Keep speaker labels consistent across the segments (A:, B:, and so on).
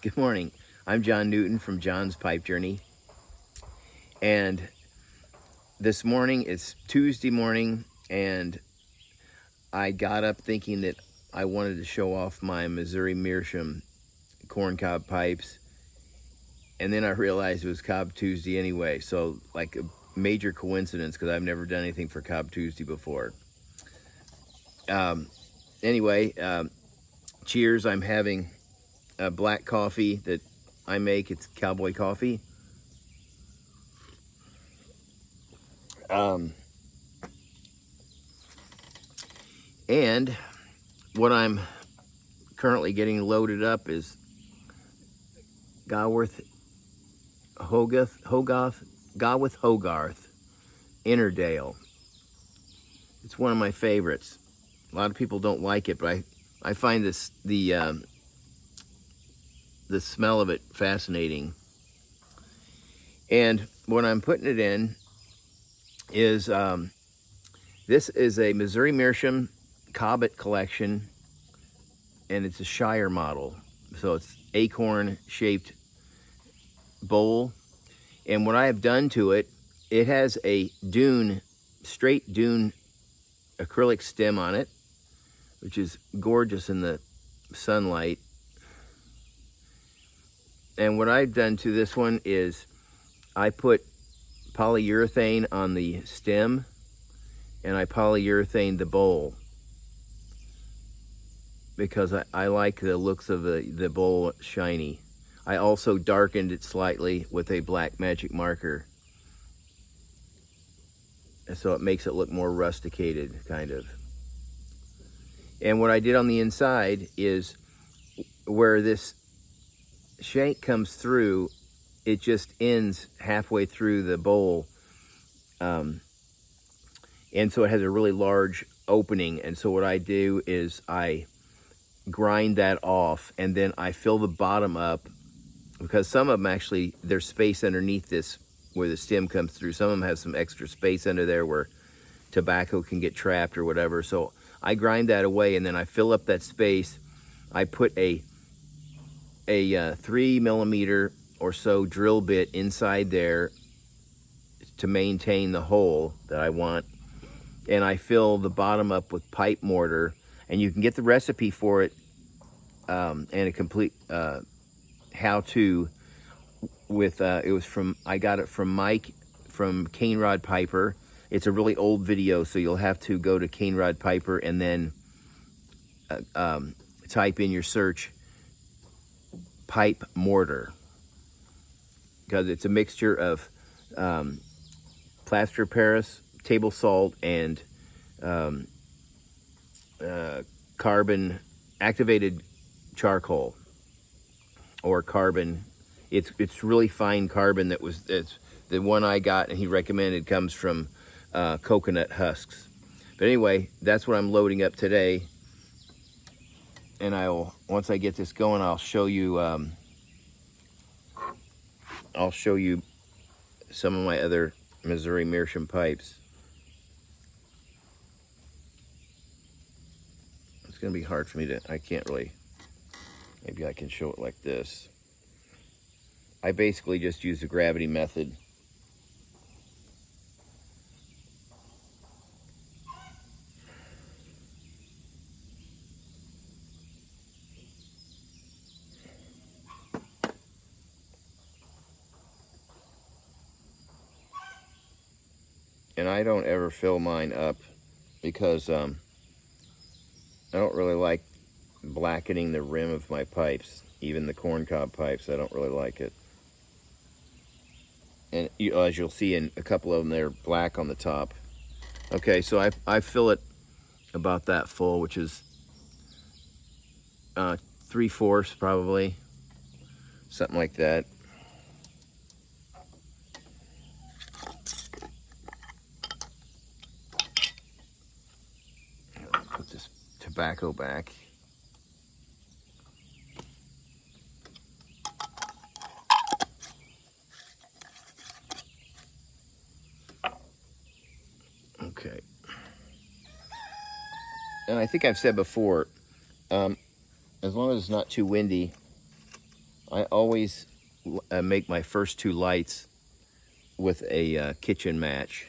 A: Good morning. I'm John Newton from John's Pipe Journey. And this morning, it's Tuesday morning, and I got up thinking that I wanted to show off my Missouri Meerschaum corncob pipes. And then I realized it was Cob Tuesday anyway. So, like a major coincidence, because I've never done anything for Cob Tuesday before. Anyway, cheers. I'm having a black coffee that I make. It's cowboy coffee. And what I'm currently getting loaded up is Gaworth Hogarth Innerdale. It's one of my favorites. A lot of people don't like it, but I find the smell of it fascinating. And what I'm putting it in is this is a Missouri Meerschaum Cobbett collection, and it's a Shire model. So it's acorn-shaped bowl. And what I have done to it, it has a straight dune acrylic stem on it, which is gorgeous in the sunlight. And what I've done to this one is I put polyurethane on the stem, and I polyurethane the bowl because I like the looks of the bowl shiny. I also darkened it slightly with a black magic marker, so it makes it look more rusticated, kind of. And what I did on the inside is where this shank comes through, it just ends halfway through the bowl. And so it has a really large opening. And so what I do is I grind that off, and then I fill the bottom up, because some of them actually, there's space underneath this where the stem comes through. Some of them have some extra space under there where tobacco can get trapped or whatever. So I grind that away, and then I fill up that space. I put a 3mm or so drill bit inside there to maintain the hole that I want. And I fill the bottom up with pipe mortar, and you can get the recipe for it and a complete how-to with I got it from Mike from Cane Rod Piper. It's a really old video, so you'll have to go to Cane Rod Piper and then type in your search pipe mortar, because it's a mixture of plaster of Paris, table salt, and carbon activated charcoal or carbon. It's really fine carbon. It's the one I got and he recommended comes from coconut husks. But anyway, that's what I'm loading up today. And once I get this going, I'll show you some of my other Missouri Meerschaum pipes. It's gonna be hard for me I can't really, maybe I can show it like this. I basically just use the gravity method. And I don't ever fill mine up because I don't really like blackening the rim of my pipes. Even the corncob pipes, I don't really like it. And as you'll see in a couple of them, they're black on the top. Okay, so I fill it about that full, which is 3/4 probably, something like that. Put this tobacco back. Okay. And I think I've said before, as long as it's not too windy, I always make my first two lights with a kitchen match.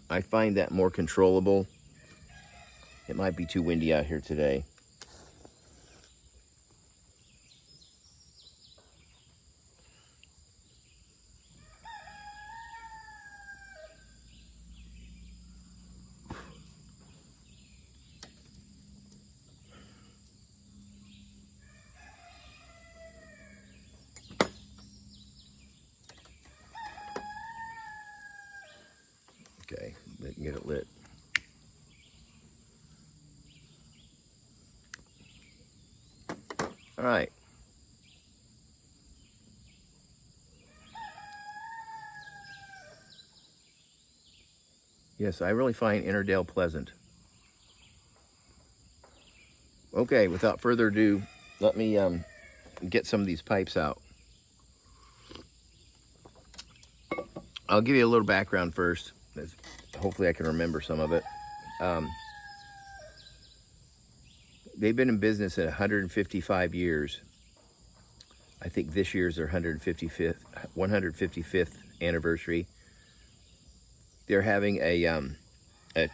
A: I find that more controllable. It might be too windy out here today. Okay, we can get it lit. All right. Yes, I really find Innerdale pleasant. Okay, without further ado, let me get some of these pipes out. I'll give you a little background first. Hopefully I can remember some of it. They've been in business at 155 years. I think this year's their 155th anniversary. They're having a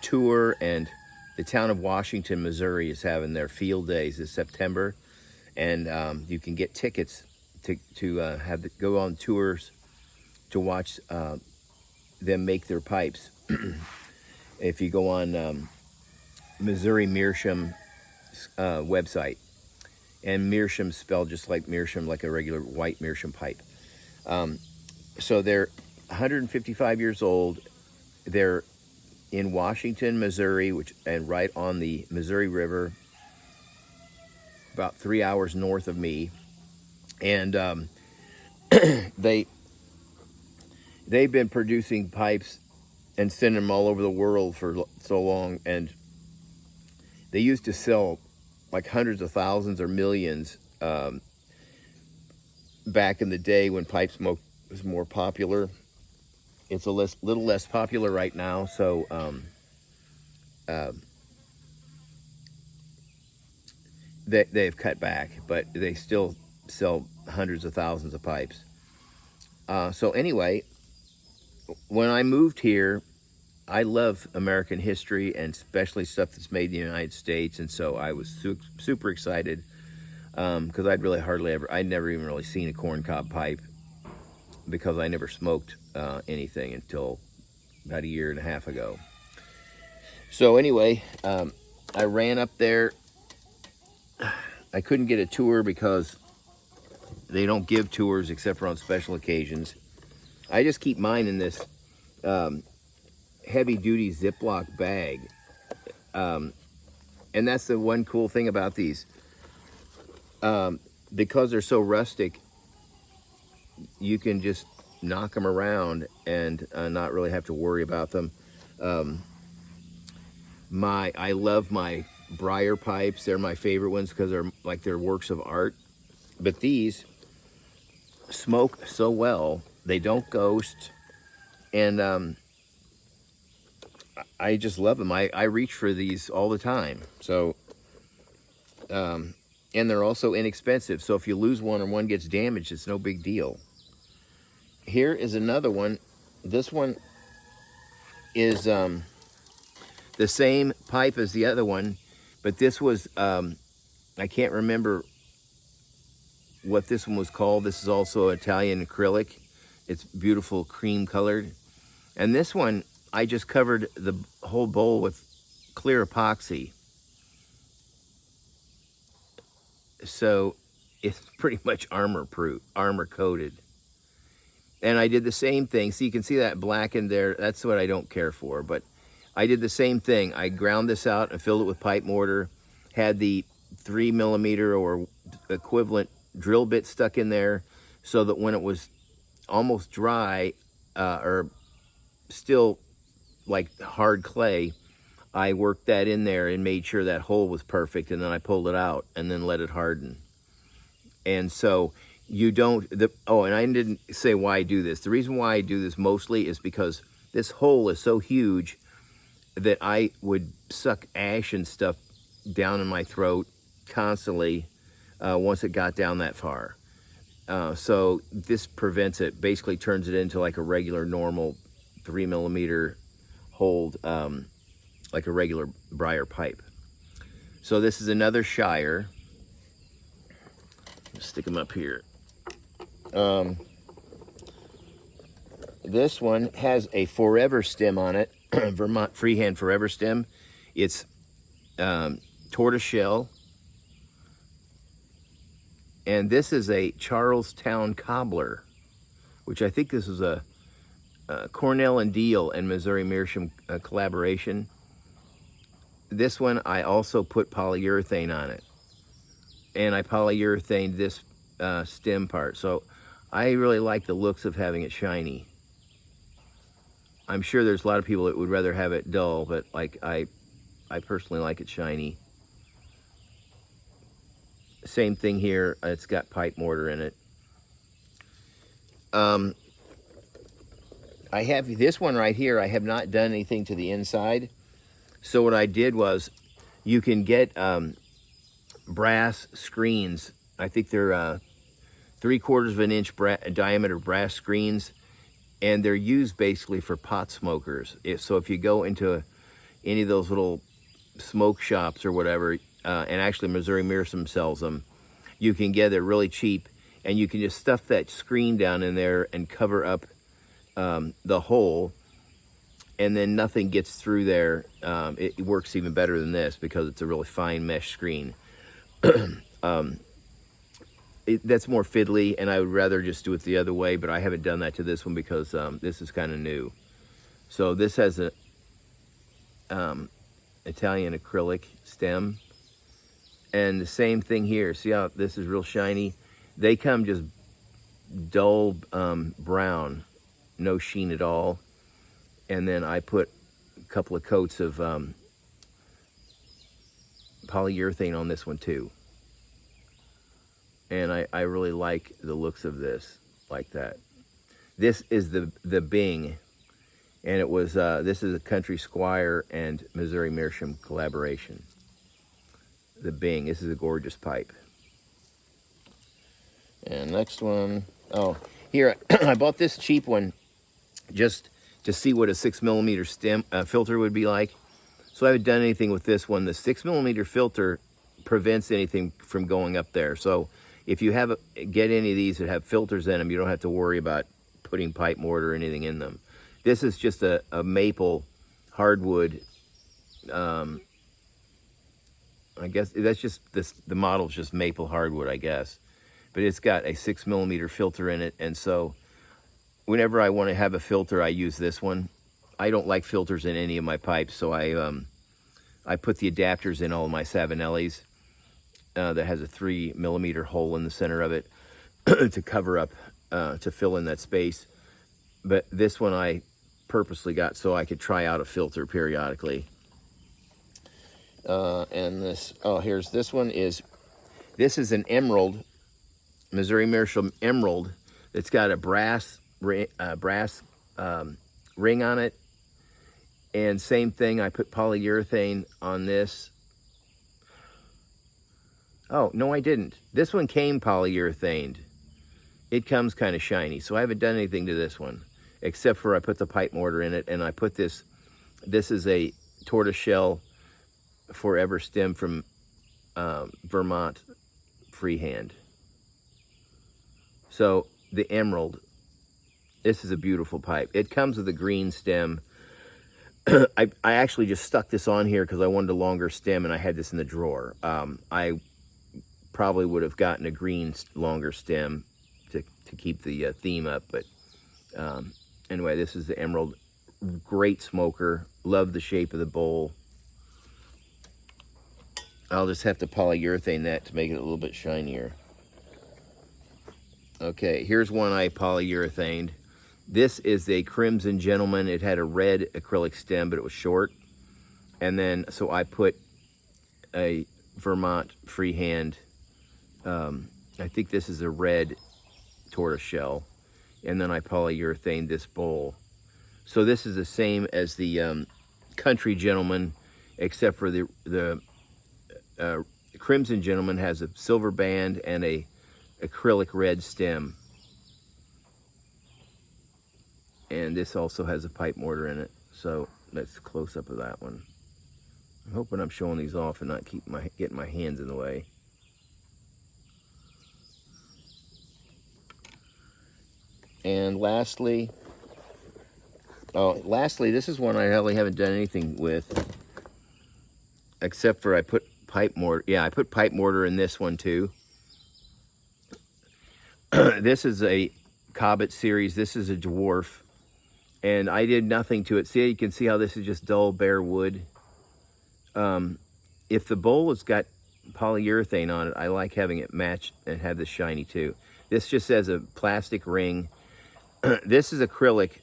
A: tour, and the town of Washington, Missouri is having their field days this September, and you can get tickets to go on tours to watch them make their pipes. If you go on Missouri Meerschaum website, and Meerschaum spelled just like Meerschaum, like a regular white Meerschaum pipe. So they're 155 years old. They're in Washington, Missouri, and right on the Missouri River, about 3 hours north of me. And they've been producing pipes and sending them all over the world for so long, and they used to sell like hundreds of thousands or millions back in the day when pipe smoke was more popular. It's a little less popular right now, so they've cut back, but they still sell hundreds of thousands of pipes. So anyway, when I moved here, I love American history, and especially stuff that's made in the United States, and so I was super excited because I'd never even really seen a corncob pipe, because I never smoked anything until about a year and a half ago. So anyway, I ran up there. I couldn't get a tour because they don't give tours except for on special occasions. I just keep mine in this heavy-duty Ziploc bag. And that's the one cool thing about these. Because they're so rustic, you can just knock them around and not really have to worry about them. I love my briar pipes. They're my favorite ones because they're works of art. But these smoke so well. They don't ghost. And I just love them. I reach for these all the time. So, and they're also inexpensive. So if you lose one or one gets damaged, it's no big deal. Here is another one. This one is the same pipe as the other one, but this was, I can't remember what this one was called. This is also Italian acrylic. It's beautiful cream colored. And this one, I just covered the whole bowl with clear epoxy. So it's pretty much armor coated. And I did the same thing. So you can see that black in there. That's what I don't care for. But I did the same thing. I ground this out and filled it with pipe mortar. Had the 3mm or equivalent drill bit stuck in there, so that when it was almost dry or still like hard clay, I worked that in there and made sure that hole was perfect, and then I pulled it out and then let it harden. And so you don't, and I didn't say why I do this. The reason why I do this mostly is because This hole is so huge that I would suck ash and stuff down in my throat constantly once it got down that far. So this prevents it, basically turns it into like a regular normal 3mm hold, like a regular briar pipe. So this is another shire. Stick them up here. This one has a forever stem on it, Vermont freehand forever stem. It's tortoiseshell. And this is a Charlestown cobbler, which I think this is a Cornell and Deal and Missouri Meerschaum collaboration. This one, I also put polyurethane on it. And I polyurethaned this stem part. So I really like the looks of having it shiny. I'm sure there's a lot of people that would rather have it dull, but like I personally like it shiny. Same thing here, it's got pipe mortar in it. I have this one right here. I have not done anything to the inside. So what I did was, you can get brass screens. I think they're 3/4 of an inch diameter brass screens, and they're used basically for pot smokers. So if you go into any of those little smoke shops or whatever, and actually Missouri Meerschaum sells them, you can get it really cheap, and you can just stuff that screen down in there and cover up the hole, and then nothing gets through there. It works even better than this because it's a really fine mesh screen. That's more fiddly, and I would rather just do it the other way, but I haven't done that to this one because this is kind of new. So this has a Italian acrylic stem, and the same thing here. See how this is real shiny? They come just dull brown, no sheen at all. And then I put a couple of coats of polyurethane on this one too. And I really like the looks of this, like that. This is the Bing, and it was this is a Country Squire and Missouri Meerschaum collaboration. The Bing. This is a gorgeous pipe. And next one, oh, here I bought this cheap one just to see what a 6mm stem filter would be like. So I haven't done anything with this one. The 6mm filter prevents anything from going up there. So if you get any of these that have filters in them, you don't have to worry about putting pipe mortar or anything in them. This is just a maple hardwood. I guess that's just the model's just maple hardwood, I guess. But it's got a 6mm filter in it, and so whenever I want to have a filter, I use this one. I don't like filters in any of my pipes, so I put the adapters in all of my Savinellis that has a 3mm hole in the center of it to cover up, to fill in that space. But this one I purposely got so I could try out a filter periodically. And this, here's this one this is an emerald, Missouri Meerschaum emerald, that's got a brass ring on it. And same thing, I put polyurethane on this. Oh, no, I didn't. This one came polyurethaned. It comes kind of shiny, so I haven't done anything to this one, except for I put the pipe mortar in it, and I put this is a tortoiseshell forever stem from Vermont freehand. So the emerald, this is a beautiful pipe. It comes with a green stem. I actually just stuck this on here because I wanted a longer stem, and I had this in the drawer. I probably would have gotten a green longer stem to keep the theme up, but anyway, this is the emerald. Great smoker. Love the shape of the bowl. I'll just have to polyurethane that to make it a little bit shinier. Okay, here's one I polyurethaned. This is a Crimson Gentleman. It had a red acrylic stem, but it was short. And then, so I put a Vermont freehand, I think this is a red tortoiseshell. And then I polyurethaned this bowl. So this is the same as the Country Gentleman, except for the Crimson Gentleman has a silver band and a acrylic red stem. And this also has a pipe mortar in it. So let's close up of that one. I'm hoping I'm showing these off and not getting my hands in the way. And lastly, this is one I really haven't done anything with, except for I put pipe mortar. Yeah, I put pipe mortar in this one too. This is a Cobbett series. This is a dwarf, and I did nothing to it. See, you can see how this is just dull, bare wood. If the bowl has got polyurethane on it, I like having it matched and have this shiny too. This just has a plastic ring. This is acrylic,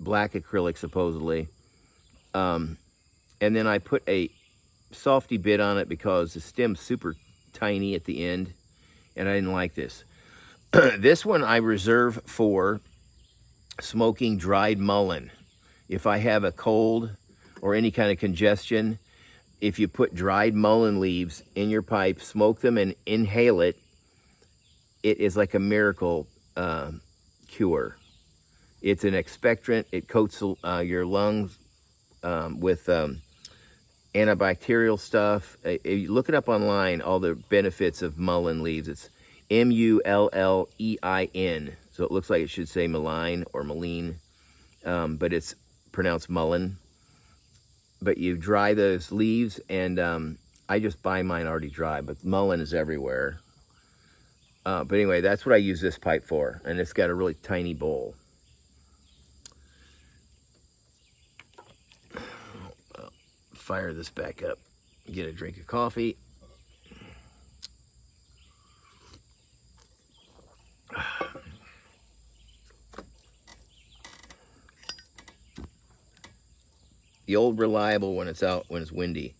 A: black acrylic supposedly. And then I put a softy bit on it because the stem's super tiny at the end, and I didn't like this. This one I reserve for smoking dried mullein. If I have a cold or any kind of congestion, if you put dried mullein leaves in your pipe, smoke them and inhale it, it is like a miracle cure. It's an expectorant. It coats your lungs with antibacterial stuff. You look it up online, all the benefits of mullein leaves. It's Mullein. So it looks like it should say malign or maline, but it's pronounced mullein. But you dry those leaves, and I just buy mine already dry, but mullein is everywhere. But anyway, that's what I use this pipe for, and it's got a really tiny bowl. Fire this back up, get a drink of coffee. The old reliable when it's out, when it's windy.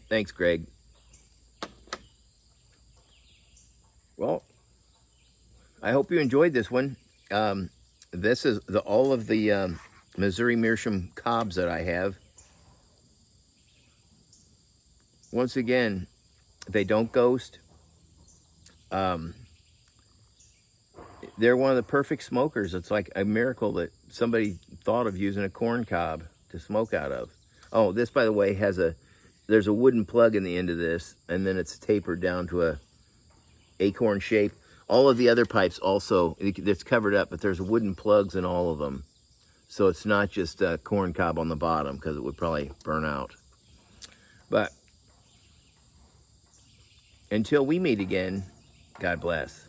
A: Thanks, Greg. Well, I hope you enjoyed this one. This is all of the Missouri Meerschaum cobs that I have. Once again, they don't ghost. They're one of the perfect smokers. It's like a miracle that somebody thought of using a corn cob to smoke out of. Oh, this, by the way, there's a wooden plug in the end of this, and then it's tapered down to a acorn shape. All of the other pipes also, it's covered up, but there's wooden plugs in all of them. So it's not just a corn cob on the bottom, because it would probably burn out. But until we meet again, God bless.